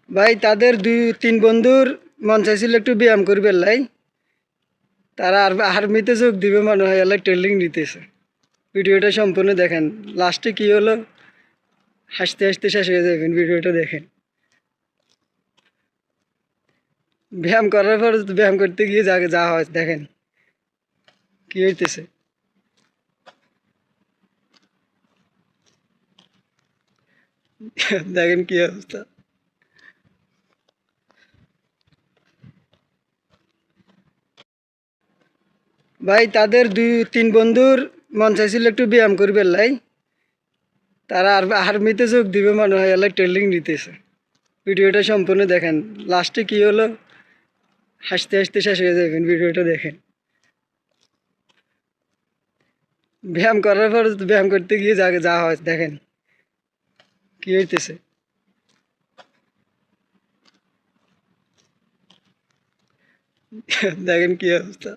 ভাই তাদের দুই তিন বন্ধুর মন চাইছিল একটু ব্যায়াম করবে লাই, তারা আর্মিতে যোগ দিবে মনে হয়, এলাই ট্রেনিং নিতেছে। ভিডিওটা সম্পূর্ণ দেখেন, লাস্টে কি হলো হাসতে হাসতে শেষ হয়ে যাবেন। ভিডিওটা দেখেন। ব্যায়াম করার পর ব্যায়াম করতে গিয়ে যা যা হয় দেখেন কি হইতেছে। দেখেন কি অবস্থা। ভাই তাদের দুই তিন বন্ধুর মন চাইছিল একটু ব্যায়াম করবে লাই, তারা আর্মিতে যোগ দিবে মনে হয়, এলাই ট্রেনিং নিতেছে। ভিডিওটা সম্পূর্ণ দেখেন, লাস্টে কি হলো হাসতে হাসতে শেষ হয়ে যাবেন। ভিডিওটা দেখেন। ব্যায়াম করার পর ব্যায়াম করতে গিয়ে যা যা হয় দেখেন কি হইতেছে। দেখেন কি অবস্থা।